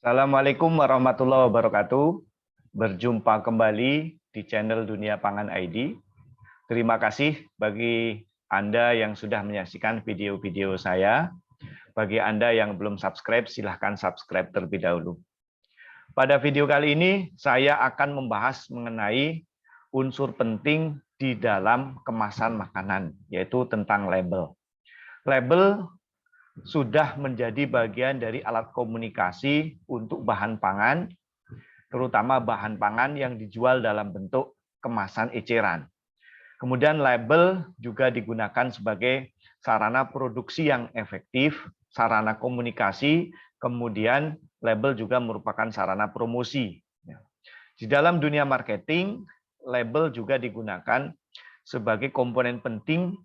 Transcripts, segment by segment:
Assalamualaikum warahmatullahi wabarakatuh. Berjumpa kembali di channel Dunia Pangan ID. Terima kasih bagi Anda yang sudah menyaksikan video-video saya. Bagi Anda yang belum subscribe, silahkan subscribe terlebih dahulu. Pada video kali ini, saya akan membahas mengenai unsur penting di dalam kemasan makanan, yaitu tentang label. Label sudah menjadi bagian dari alat komunikasi untuk bahan pangan, terutama bahan pangan yang dijual dalam bentuk kemasan eceran. Kemudian label juga digunakan sebagai sarana produksi yang efektif, sarana komunikasi, kemudian label juga merupakan sarana promosi. Di dalam dunia marketing, label juga digunakan sebagai komponen penting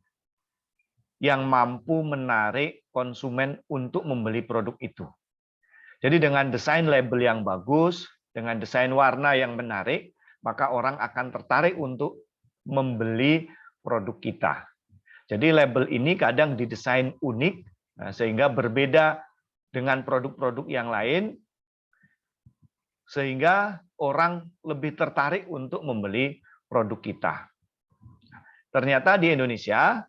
yang mampu menarik konsumen untuk membeli produk itu. Jadi dengan desain label yang bagus, dengan desain warna yang menarik, maka orang akan tertarik untuk membeli produk kita. Jadi label ini kadang didesain unik, sehingga berbeda dengan produk-produk yang lain, sehingga orang lebih tertarik untuk membeli produk kita. Ternyata di Indonesia,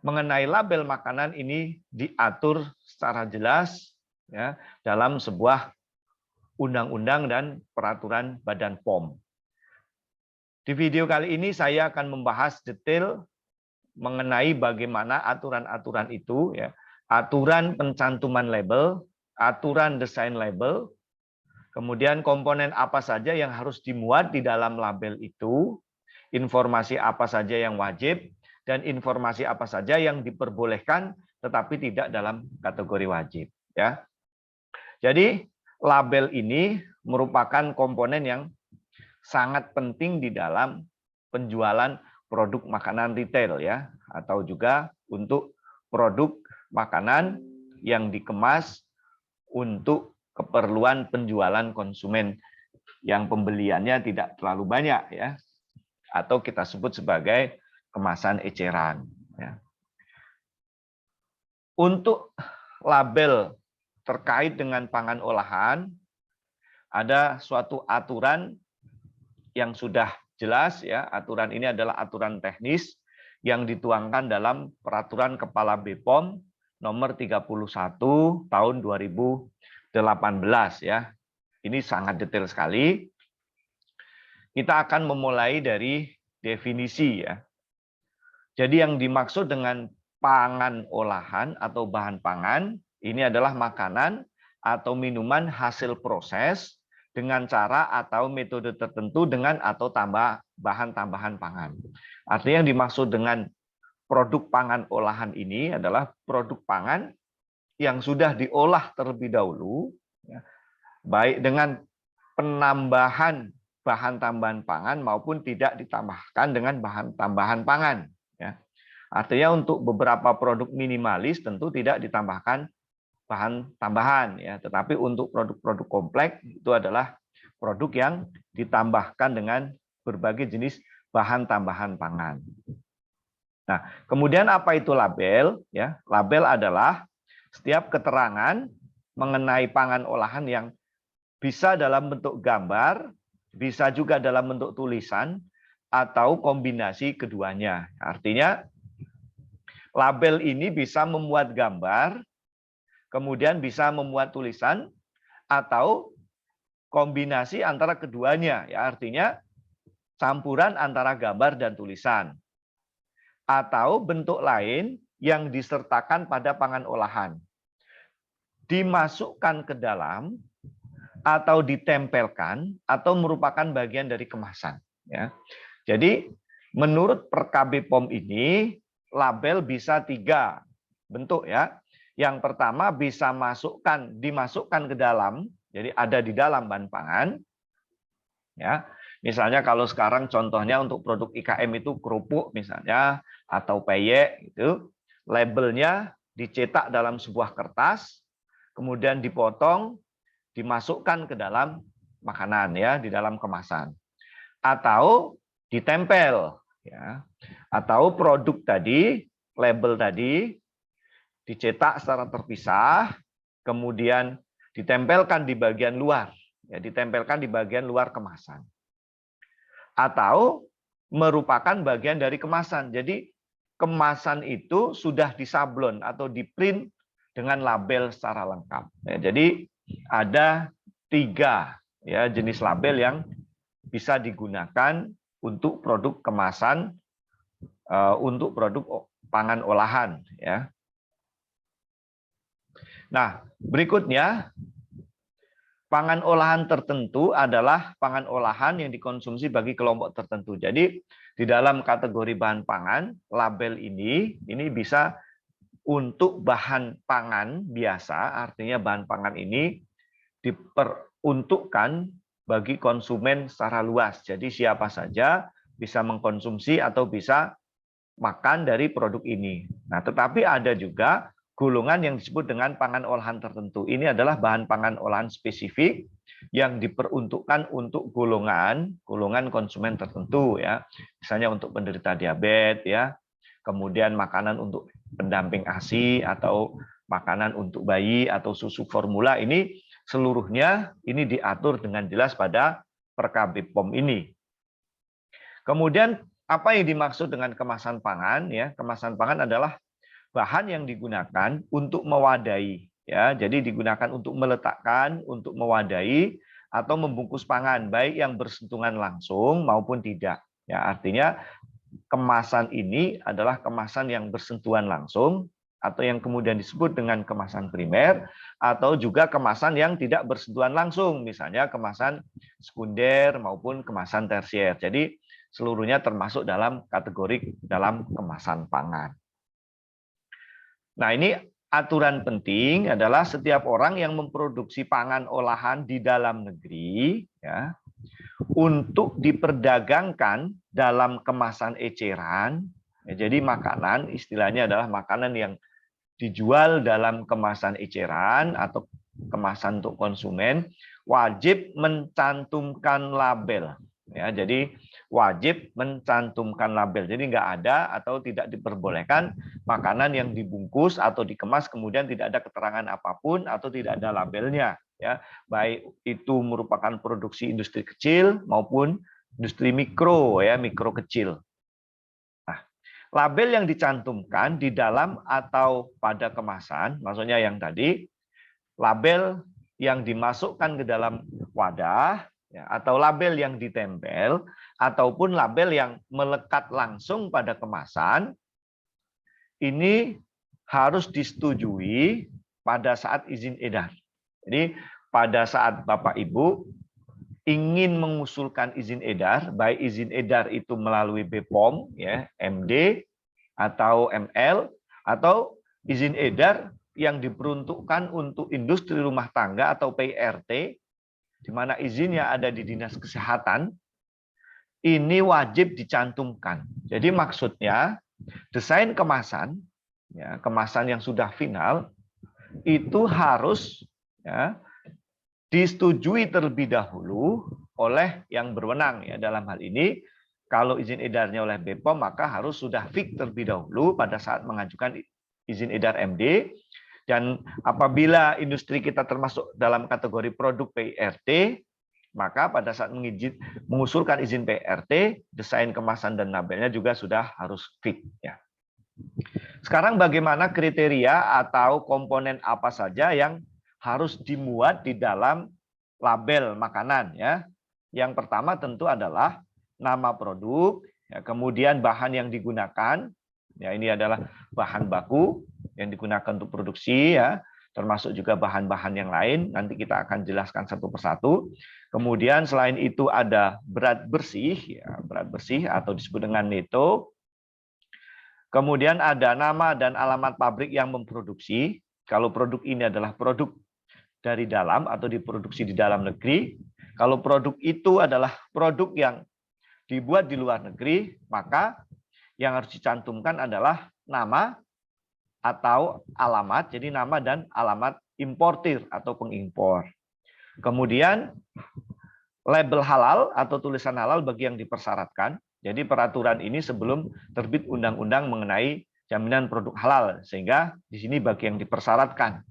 mengenai label makanan ini diatur secara jelas ya, dalam sebuah undang-undang dan peraturan Badan POM. Di video kali ini saya akan membahas detail mengenai bagaimana aturan-aturan itu, ya, aturan pencantuman label, aturan desain label, kemudian komponen apa saja yang harus dimuat di dalam label itu, informasi apa saja yang wajib, dan informasi apa saja yang diperbolehkan tetapi tidak dalam kategori wajib. Ya. Jadi label ini merupakan komponen yang sangat penting di dalam penjualan produk makanan retail ya, atau juga untuk produk makanan yang dikemas untuk keperluan penjualan konsumen yang pembeliannya tidak terlalu banyak ya, atau kita sebut sebagai kemasan eceran. Ya. Untuk label terkait dengan pangan olahan, ada suatu aturan yang sudah jelas ya. Aturan ini adalah aturan teknis yang dituangkan dalam Peraturan Kepala BPOM nomor 31 tahun 2018 ya. Ini sangat detail sekali. Kita akan memulai dari definisi ya. Jadi yang dimaksud dengan pangan olahan atau bahan pangan, ini adalah makanan atau minuman hasil proses dengan cara atau metode tertentu dengan atau bahan tambahan pangan. Artinya yang dimaksud dengan produk pangan olahan ini adalah produk pangan yang sudah diolah terlebih dahulu, baik dengan penambahan bahan tambahan pangan maupun tidak ditambahkan dengan bahan tambahan pangan. Ya. Artinya untuk beberapa produk minimalis tentu tidak ditambahkan bahan tambahan, ya. Tetapi untuk produk-produk kompleks itu adalah produk yang ditambahkan dengan berbagai jenis bahan tambahan pangan. Nah, kemudian apa itu label? Ya, label adalah setiap keterangan mengenai pangan olahan yang bisa dalam bentuk gambar, bisa juga dalam bentuk tulisan, atau kombinasi keduanya. Artinya, label ini bisa memuat gambar, kemudian bisa memuat tulisan, atau kombinasi antara keduanya. Ya, artinya, campuran antara gambar dan tulisan. Atau bentuk lain yang disertakan pada pangan olahan. Dimasukkan ke dalam, atau ditempelkan, atau merupakan bagian dari kemasan. Ya. Jadi menurut Perkab POM ini label bisa 3 bentuk ya. Yang pertama bisa dimasukkan ke dalam, jadi ada di dalam bahan pangan. Ya, misalnya kalau sekarang contohnya untuk produk IKM itu kerupuk misalnya atau peyek itu, labelnya dicetak dalam sebuah kertas, kemudian dipotong, dimasukkan ke dalam makanan ya, di dalam kemasan. Atau ditempel ya, atau produk tadi, label tadi dicetak secara terpisah, kemudian ditempelkan di bagian luar, ya, ditempelkan di bagian luar kemasan. Atau merupakan bagian dari kemasan. Jadi kemasan itu sudah disablon atau diprint dengan label secara lengkap. Ya, jadi ada 3 ya jenis label yang bisa digunakan untuk produk kemasan, untuk produk pangan olahan. Ya. Nah, berikutnya pangan olahan tertentu adalah pangan olahan yang dikonsumsi bagi kelompok tertentu. Jadi di dalam kategori bahan pangan, label ini bisa untuk bahan pangan biasa, artinya bahan pangan ini diperuntukkan bagi konsumen secara luas. Jadi siapa saja bisa mengkonsumsi atau bisa makan dari produk ini. Nah, tetapi ada juga golongan yang disebut dengan pangan olahan tertentu. Ini adalah bahan pangan olahan spesifik yang diperuntukkan untuk golongan konsumen tertentu ya. Misalnya untuk penderita diabetes ya. Kemudian makanan untuk pendamping ASI atau makanan untuk bayi atau susu formula, ini seluruhnya ini diatur dengan jelas pada Perkab BPOM ini. Kemudian apa yang dimaksud dengan kemasan pangan ya? Kemasan pangan adalah bahan yang digunakan untuk mewadahi ya. Jadi digunakan untuk meletakkan, untuk mewadahi atau membungkus pangan baik yang bersentuhan langsung maupun tidak. Ya, artinya kemasan ini adalah kemasan yang bersentuhan langsung atau yang kemudian disebut dengan kemasan primer atau juga kemasan yang tidak bersentuhan langsung, misalnya kemasan sekunder maupun kemasan tersier. Jadi seluruhnya termasuk dalam kategori dalam kemasan pangan. Nah, ini aturan penting adalah setiap orang yang memproduksi pangan olahan di dalam negeri ya, untuk diperdagangkan dalam kemasan eceran. Ya, jadi makanan istilahnya adalah makanan yang dijual dalam kemasan eceran atau kemasan untuk konsumen wajib mencantumkan label. Ya, jadi wajib mencantumkan label. Jadi nggak ada atau tidak diperbolehkan makanan yang dibungkus atau dikemas kemudian tidak ada keterangan apapun atau tidak ada labelnya. Ya, baik itu merupakan produksi industri kecil maupun industri mikro ya, mikro kecil. Nah, label yang dicantumkan di dalam atau pada kemasan, maksudnya yang tadi label yang dimasukkan ke dalam wadah ya, atau label yang ditempel ataupun label yang melekat langsung pada kemasan ini harus disetujui pada saat izin edar. Jadi pada saat Bapak Ibu ingin mengusulkan izin edar, baik izin edar itu melalui BPOM, ya, MD atau ML, atau izin edar yang diperuntukkan untuk industri rumah tangga atau PIRT, di mana izinnya ada di Dinas Kesehatan, ini wajib dicantumkan. Jadi maksudnya desain kemasan, ya, kemasan yang sudah final, itu harus ya, disetujui terlebih dahulu oleh yang berwenang ya, dalam hal ini kalau izin edarnya oleh BPOM maka harus sudah fix terlebih dahulu pada saat mengajukan izin edar MD, dan apabila industri kita termasuk dalam kategori produk PIRT maka pada saat mengusulkan izin PIRT desain kemasan dan labelnya juga sudah harus fix ya. Sekarang bagaimana kriteria atau komponen apa saja yang harus dimuat di dalam label makanan ya. Yang pertama tentu adalah nama produk, ya, kemudian bahan yang digunakan, ya ini adalah bahan baku yang digunakan untuk produksi ya, termasuk juga bahan-bahan yang lain, nanti kita akan jelaskan satu persatu. Kemudian selain itu ada berat bersih, ya, berat bersih atau disebut dengan neto. Kemudian ada nama dan alamat pabrik yang memproduksi. Kalau produk ini adalah produk dari dalam atau diproduksi di dalam negeri. Kalau produk itu adalah produk yang dibuat di luar negeri, maka yang harus dicantumkan adalah nama atau alamat. Jadi nama dan alamat importir atau pengimpor. Kemudian label halal atau tulisan halal bagi yang dipersyaratkan. Jadi peraturan ini sebelum terbit undang-undang mengenai jaminan produk halal, sehingga di sini bagi yang dipersyaratkan.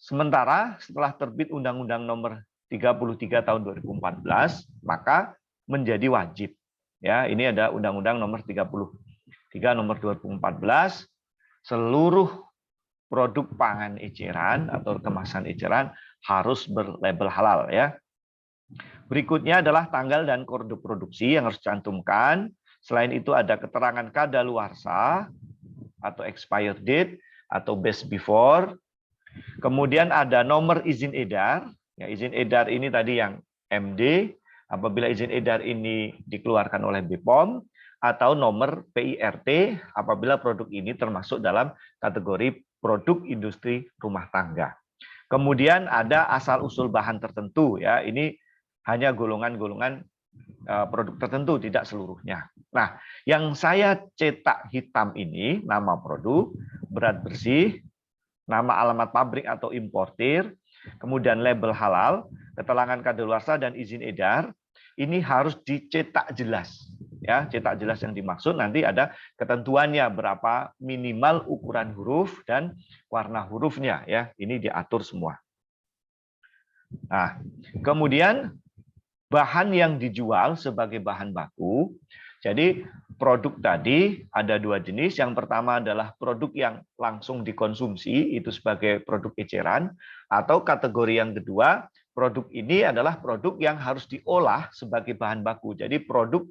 Sementara setelah terbit Undang-Undang Nomor 33 tahun 2014, maka menjadi wajib. Ya, ini ada Undang-Undang Nomor 33 Nomor 2014, seluruh produk pangan eceran atau kemasan eceran harus berlabel halal ya. Berikutnya adalah tanggal dan kode produksi yang harus dicantumkan. Selain itu ada keterangan kadaluarsa atau expired date atau best before. Kemudian ada nomor izin edar. Ya, izin edar ini tadi yang MD. Apabila izin edar ini dikeluarkan oleh BPOM, atau nomor PIRT apabila produk ini termasuk dalam kategori produk industri rumah tangga. Kemudian ada asal-usul bahan tertentu. Ya, ini hanya golongan-golongan produk tertentu, tidak seluruhnya. Nah, yang saya cetak hitam ini, nama produk, berat bersih, nama alamat pabrik atau importir, kemudian label halal, keterangan kadaluarsa dan izin edar, ini harus dicetak jelas. Ya, cetak jelas yang dimaksud nanti ada ketentuannya berapa minimal ukuran huruf dan warna hurufnya ya. Ini diatur semua. Nah, kemudian bahan yang dijual sebagai bahan baku. Jadi produk tadi ada dua jenis. Yang pertama adalah produk yang langsung dikonsumsi, itu sebagai produk eceran. Atau kategori yang kedua, produk ini adalah produk yang harus diolah sebagai bahan baku. Jadi produk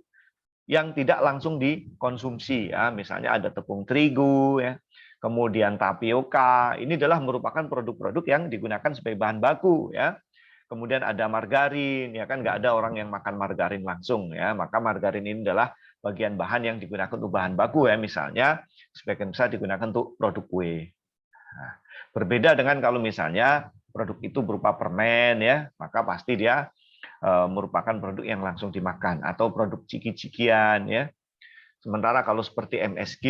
yang tidak langsung dikonsumsi. Ya. Misalnya ada tepung terigu, ya. Kemudian tapioka. Ini adalah merupakan produk-produk yang digunakan sebagai bahan baku. Ya. Kemudian ada margarin, ya kan nggak ada orang yang makan margarin langsung ya, maka margarin ini adalah bagian bahan yang digunakan untuk bahan baku ya, misalnya sebagian besar digunakan untuk produk kue. Nah, berbeda dengan kalau misalnya produk itu berupa permen ya, maka pasti dia merupakan produk yang langsung dimakan atau produk ciki-cikian ya. Sementara kalau seperti MSG,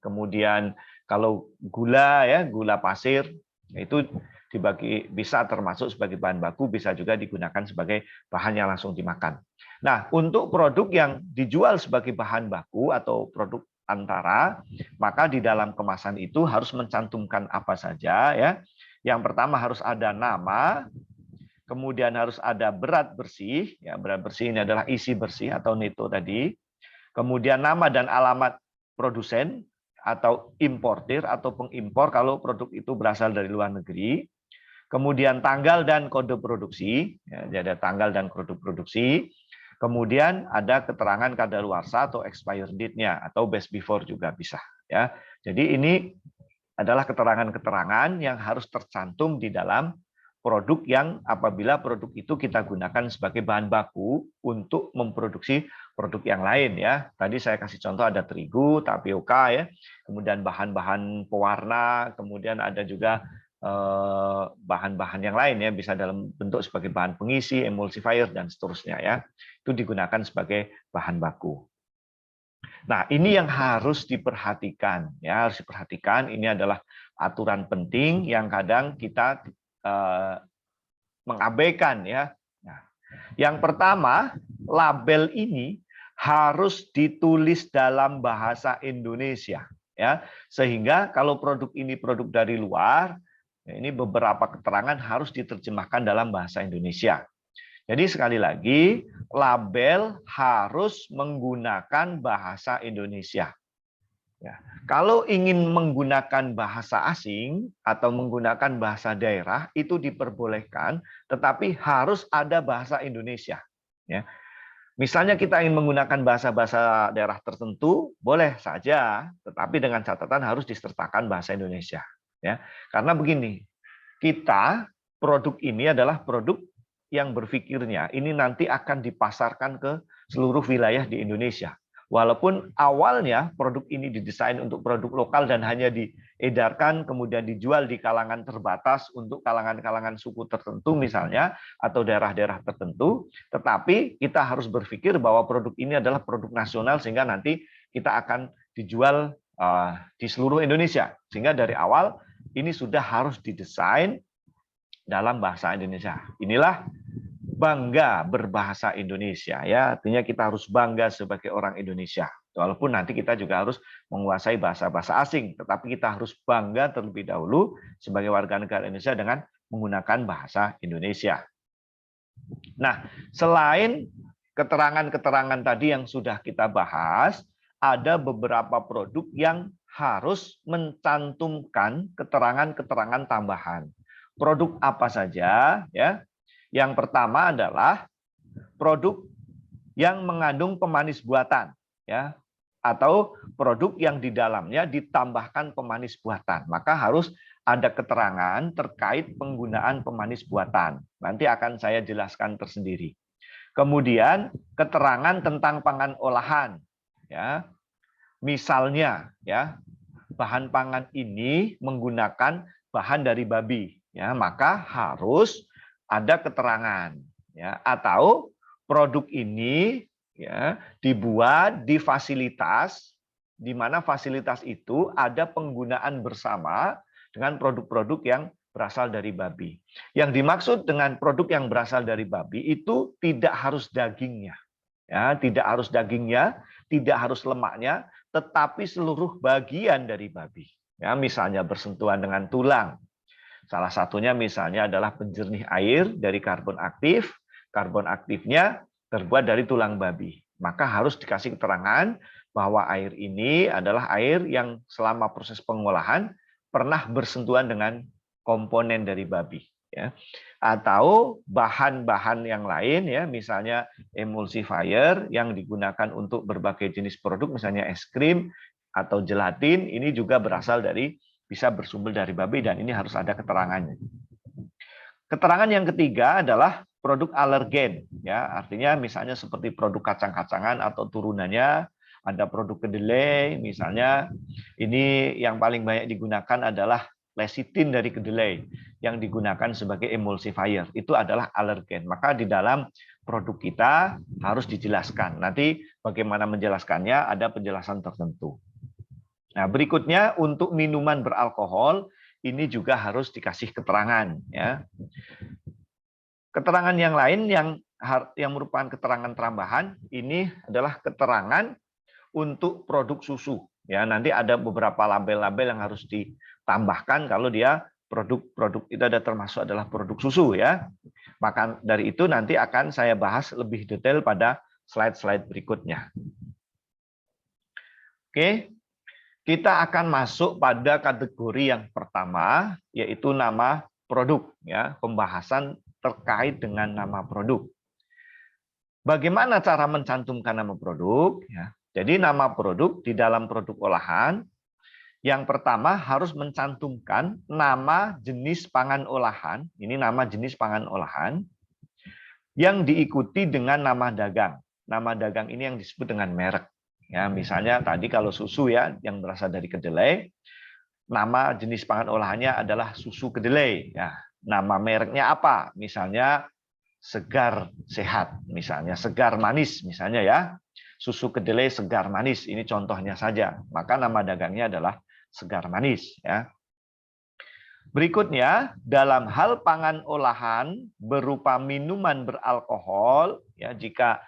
kemudian kalau gula ya, gula pasir itu dibagi bisa termasuk sebagai bahan baku, bisa juga digunakan sebagai bahan yang langsung dimakan. Nah, untuk produk yang dijual sebagai bahan baku atau produk antara, maka di dalam kemasan itu harus mencantumkan apa saja ya. Yang pertama harus ada nama, kemudian harus ada berat bersih, ya berat bersih ini adalah isi bersih atau neto tadi. Kemudian nama dan alamat produsen atau importir atau pengimpor kalau produk itu berasal dari luar negeri. Kemudian tanggal dan kode produksi, ya, jadi ada tanggal dan kode produksi. Kemudian ada keterangan kadaluarsa atau expired date-nya atau best before juga bisa. Ya, jadi ini adalah keterangan-keterangan yang harus tercantum di dalam produk yang apabila produk itu kita gunakan sebagai bahan baku untuk memproduksi produk yang lain ya. Tadi saya kasih contoh ada terigu, tapioka ya, kemudian bahan-bahan pewarna, kemudian ada juga bahan-bahan yang lain ya, bisa dalam bentuk sebagai bahan pengisi, emulsifier dan seterusnya ya. Itu digunakan sebagai bahan baku. Nah, ini yang harus diperhatikan ya, harus diperhatikan. Ini adalah aturan penting yang kadang kita mengabaikan ya. Nah, yang pertama, label ini harus ditulis dalam bahasa Indonesia ya, sehingga kalau produk ini produk dari luar, ini beberapa keterangan harus diterjemahkan dalam bahasa Indonesia. Jadi sekali lagi, label harus menggunakan bahasa Indonesia. Ya. Kalau ingin menggunakan bahasa asing atau menggunakan bahasa daerah, itu diperbolehkan, tetapi harus ada bahasa Indonesia. Ya. Misalnya kita ingin menggunakan bahasa-bahasa daerah tertentu, boleh saja, tetapi dengan catatan harus disertakan bahasa Indonesia. Ya, karena begini, kita produk ini adalah produk yang berpikirnya ini nanti akan dipasarkan ke seluruh wilayah di Indonesia. Walaupun awalnya produk ini didesain untuk produk lokal dan hanya diedarkan kemudian dijual di kalangan terbatas untuk kalangan-kalangan suku tertentu misalnya atau daerah-daerah tertentu, tetapi kita harus berpikir bahwa produk ini adalah produk nasional sehingga nanti kita akan dijual di seluruh Indonesia. Sehingga dari awal ini sudah harus didesain dalam bahasa Indonesia. Inilah bangga berbahasa Indonesia ya, artinya kita harus bangga sebagai orang Indonesia. Walaupun nanti kita juga harus menguasai bahasa-bahasa asing, tetapi kita harus bangga terlebih dahulu sebagai warga negara Indonesia dengan menggunakan bahasa Indonesia. Nah, selain keterangan-keterangan tadi yang sudah kita bahas, ada beberapa produk yang harus mencantumkan keterangan-keterangan tambahan. Produk apa saja ya? Yang pertama adalah produk yang mengandung pemanis buatan ya, atau produk yang di dalamnya ditambahkan pemanis buatan. Maka harus ada keterangan terkait penggunaan pemanis buatan. Nanti akan saya jelaskan tersendiri. Kemudian keterangan tentang pangan olahan ya. Misalnya ya, bahan pangan ini menggunakan bahan dari babi ya, maka harus ada keterangan ya, atau produk ini ya dibuat di fasilitas di mana fasilitas itu ada penggunaan bersama dengan produk-produk yang berasal dari babi. Yang dimaksud dengan produk yang berasal dari babi itu tidak harus dagingnya. Ya, tidak harus dagingnya, tidak harus lemaknya, tetapi seluruh bagian dari babi. Ya, misalnya bersentuhan dengan tulang. Salah satunya misalnya adalah penjernih air dari karbon aktif. Karbon aktifnya terbuat dari tulang babi. Maka harus dikasih keterangan bahwa air ini adalah air yang selama proses pengolahan pernah bersentuhan dengan komponen dari babi. Ya. Atau bahan-bahan yang lain ya, misalnya emulsifier yang digunakan untuk berbagai jenis produk, misalnya es krim atau gelatin, ini juga berasal dari, bisa bersumber dari babi, dan ini harus ada keterangannya. Keterangan yang ketiga adalah produk alergen ya, artinya misalnya seperti produk kacang-kacangan atau turunannya. Ada produk kedelai misalnya, ini yang paling banyak digunakan adalah lecitin dari kedelai yang digunakan sebagai emulsifier. Itu adalah alergen. Maka di dalam produk kita harus dijelaskan. Nanti bagaimana menjelaskannya, ada penjelasan tertentu. Nah, berikutnya untuk minuman beralkohol ini juga harus dikasih keterangan ya. Keterangan yang lain yang merupakan keterangan tambahan ini adalah keterangan untuk produk susu. Ya, nanti ada beberapa label-label yang harus ditambahkan kalau dia produk-produk itu ada termasuk adalah produk susu ya. Maka dari itu nanti akan saya bahas lebih detail pada slide-slide berikutnya. Oke. Kita akan masuk pada kategori yang pertama, yaitu nama produk ya, pembahasan terkait dengan nama produk. Bagaimana cara mencantumkan nama produk ya? Jadi nama produk di dalam produk olahan, yang pertama harus mencantumkan nama jenis pangan olahan, ini nama jenis pangan olahan, yang diikuti dengan nama dagang. Nama dagang ini yang disebut dengan merek. Ya, misalnya tadi kalau susu ya, yang berasal dari kedelai, nama jenis pangan olahannya adalah susu kedelai. Ya, nama mereknya apa? Misalnya Segar Sehat, misalnya Segar Manis, misalnya ya. Susu kedelai Segar Manis, ini contohnya saja. Maka nama dagangnya adalah Segar Manis ya. Berikutnya, dalam hal pangan olahan berupa minuman beralkohol ya, jika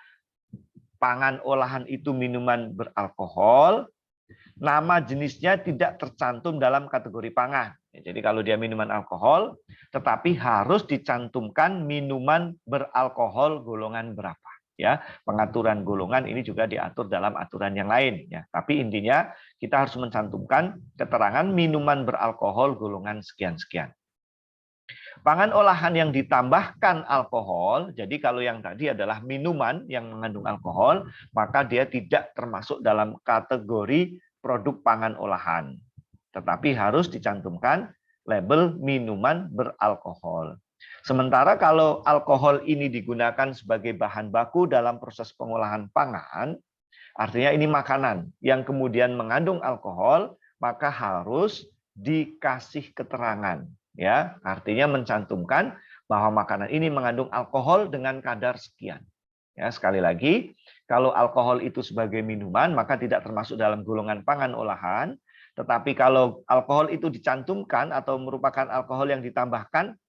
pangan olahan itu minuman beralkohol, nama jenisnya tidak tercantum dalam kategori pangan. Jadi kalau dia minuman alkohol, tetapi harus dicantumkan minuman beralkohol golongan berapa. Ya, pengaturan golongan ini juga diatur dalam aturan yang lain. Ya, tapi intinya kita harus mencantumkan keterangan minuman beralkohol golongan sekian-sekian. Pangan olahan yang ditambahkan alkohol, jadi kalau yang tadi adalah minuman yang mengandung alkohol, maka dia tidak termasuk dalam kategori produk pangan olahan. Tetapi harus dicantumkan label minuman beralkohol. Sementara kalau alkohol ini digunakan sebagai bahan baku dalam proses pengolahan pangan, artinya ini makanan yang kemudian mengandung alkohol, maka harus dikasih keterangan. Ya, artinya mencantumkan bahwa makanan ini mengandung alkohol dengan kadar sekian. Ya, sekali lagi, kalau alkohol itu sebagai minuman, maka tidak termasuk dalam golongan pangan olahan. Tetapi kalau alkohol itu dicantumkan atau merupakan alkohol yang ditambahkan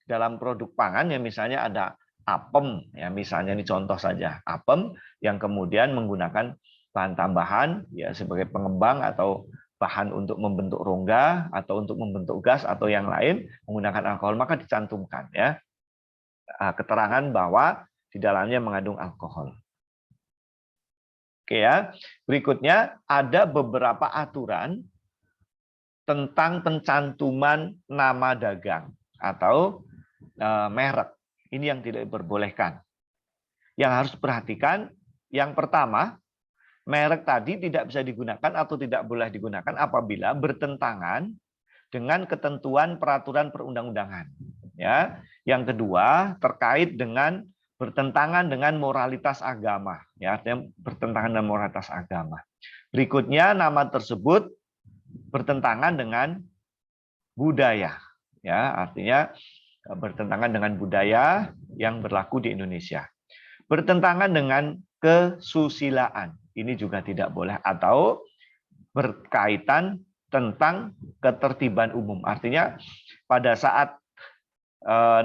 dalam produk pangan, ya misalnya ada apem, ya misalnya ini contoh saja, apem yang kemudian menggunakan bahan tambahan ya sebagai pengembang atau bahan untuk membentuk rongga atau untuk membentuk gas atau yang lain menggunakan alkohol, maka dicantumkan ya keterangan bahwa di dalamnya mengandung alkohol. Oke ya. Berikutnya ada beberapa aturan tentang pencantuman nama dagang atau merek. Ini yang tidak diperbolehkan. Yang harus perhatikan, yang pertama, merek tadi tidak bisa digunakan atau tidak boleh digunakan apabila bertentangan dengan ketentuan peraturan perundang-undangan. Ya. Yang kedua, terkait dengan bertentangan dengan moralitas agama. Ya, artinya bertentangan dengan moralitas agama. Berikutnya, nama tersebut bertentangan dengan budaya, ya artinya bertentangan dengan budaya yang berlaku di Indonesia. Bertentangan dengan kesusilaan, ini juga tidak boleh, atau berkaitan tentang ketertiban umum. Artinya pada saat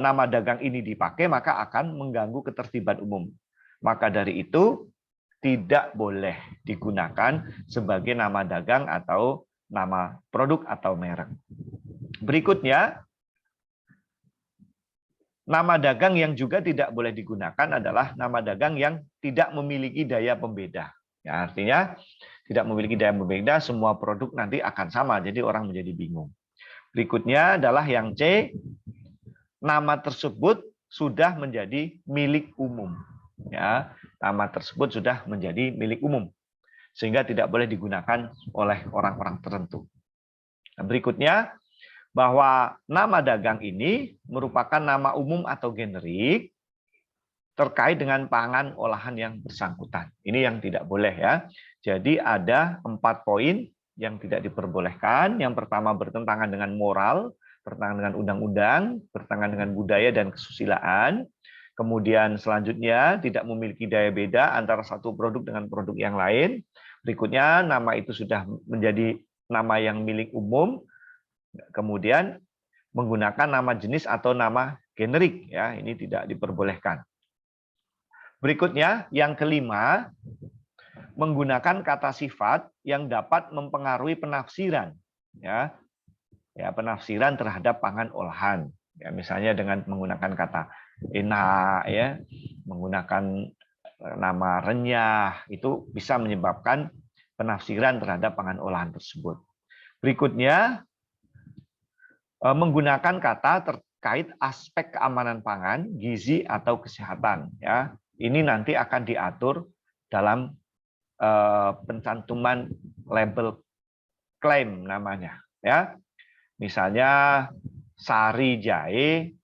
nama dagang ini dipakai maka akan mengganggu ketertiban umum. Maka dari itu tidak boleh digunakan sebagai nama dagang atau nama produk atau merek. Berikutnya, nama dagang yang juga tidak boleh digunakan adalah nama dagang yang tidak memiliki daya pembeda. Ya, artinya tidak memiliki daya pembeda, semua produk nanti akan sama, jadi orang menjadi bingung. Berikutnya adalah yang C, nama tersebut sudah menjadi milik umum. Ya, nama tersebut sudah menjadi milik umum, sehingga tidak boleh digunakan oleh orang-orang tertentu. Berikutnya, bahwa nama dagang ini merupakan nama umum atau generik terkait dengan pangan olahan yang bersangkutan. Ini yang tidak boleh ya. Jadi ada 4 poin yang tidak diperbolehkan. Yang pertama bertentangan dengan moral, bertentangan dengan undang-undang, bertentangan dengan budaya dan kesusilaan. Kemudian selanjutnya tidak memiliki daya beda antara satu produk dengan produk yang lain. Berikutnya nama itu sudah menjadi nama yang milik umum. Kemudian menggunakan nama jenis atau nama generik, ya ini tidak diperbolehkan. Berikutnya yang kelima, menggunakan kata sifat yang dapat mempengaruhi penafsiran, ya penafsiran terhadap pangan olahan. Ya, misalnya dengan menggunakan kata enak, ya menggunakan nama renyah, itu bisa menyebabkan penafsiran terhadap pangan olahan tersebut. Berikutnya, menggunakan kata terkait aspek keamanan pangan, gizi atau kesehatan. Ya, ini nanti akan diatur dalam pencantuman label klaim namanya. Ya, misalnya sari jahe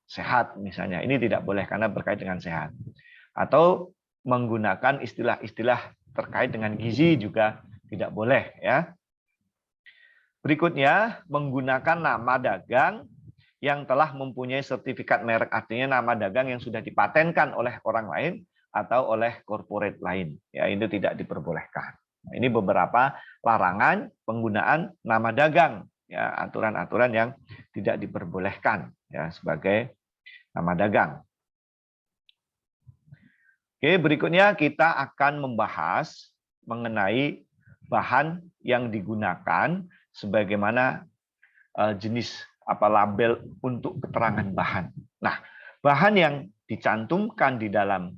sehat misalnya, ini tidak boleh karena berkait dengan sehat. Atau menggunakan istilah-istilah terkait dengan gizi juga tidak boleh ya. Berikutnya, menggunakan nama dagang yang telah mempunyai sertifikat merek, artinya nama dagang yang sudah dipatenkan oleh orang lain atau oleh corporate lain. Ya, itu tidak diperbolehkan. Nah, ini beberapa larangan penggunaan nama dagang, ya, aturan-aturan yang tidak diperbolehkan ya sebagai nama dagang. Oke, berikutnya kita akan membahas mengenai bahan yang digunakan sebagaimana jenis label untuk keterangan bahan. Nah, bahan yang dicantumkan di dalam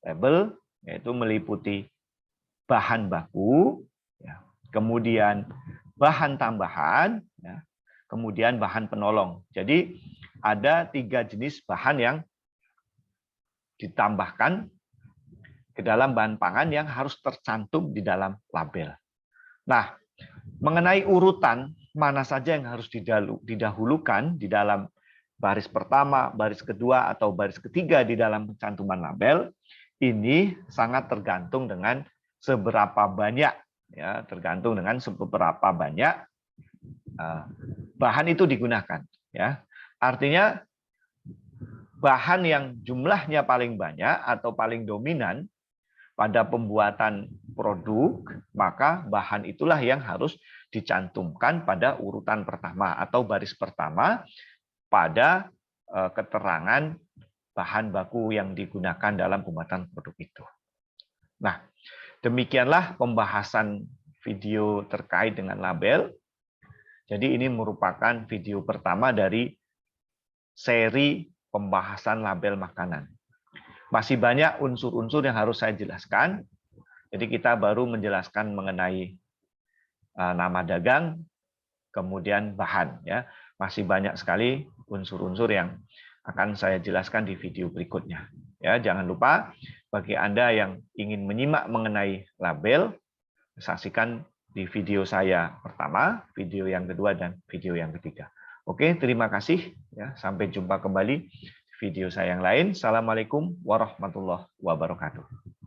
label yaitu meliputi bahan baku, ya, kemudian bahan tambahan, ya, kemudian bahan penolong. Jadi ada 3 jenis bahan yang ditambahkan ke dalam bahan pangan yang harus tercantum di dalam label. Nah, mengenai urutan mana saja yang harus didahulukan di dalam baris pertama, baris kedua, atau baris ketiga di dalam pencantuman label, ini sangat tergantung dengan seberapa banyak, ya, tergantung dengan seberapa banyak bahan itu digunakan. Ya, artinya bahan yang jumlahnya paling banyak atau paling dominan pada pembuatan produk, maka bahan itulah yang harus dicantumkan pada urutan pertama atau baris pertama pada keterangan bahan baku yang digunakan dalam pembuatan produk itu. Nah, demikianlah pembahasan video terkait dengan label. Jadi ini merupakan video pertama dari seri pembahasan label makanan. Masih banyak unsur-unsur yang harus saya jelaskan. Jadi kita baru menjelaskan mengenai nama dagang, kemudian bahan. Ya, masih banyak sekali unsur-unsur yang akan saya jelaskan di video berikutnya. Ya, jangan lupa bagi Anda yang ingin menyimak mengenai label, saksikan di video saya pertama, video yang kedua, dan video yang ketiga. Oke, terima kasih. Ya, sampai jumpa kembali di video saya yang lain. Assalamualaikum warahmatullahi wabarakatuh.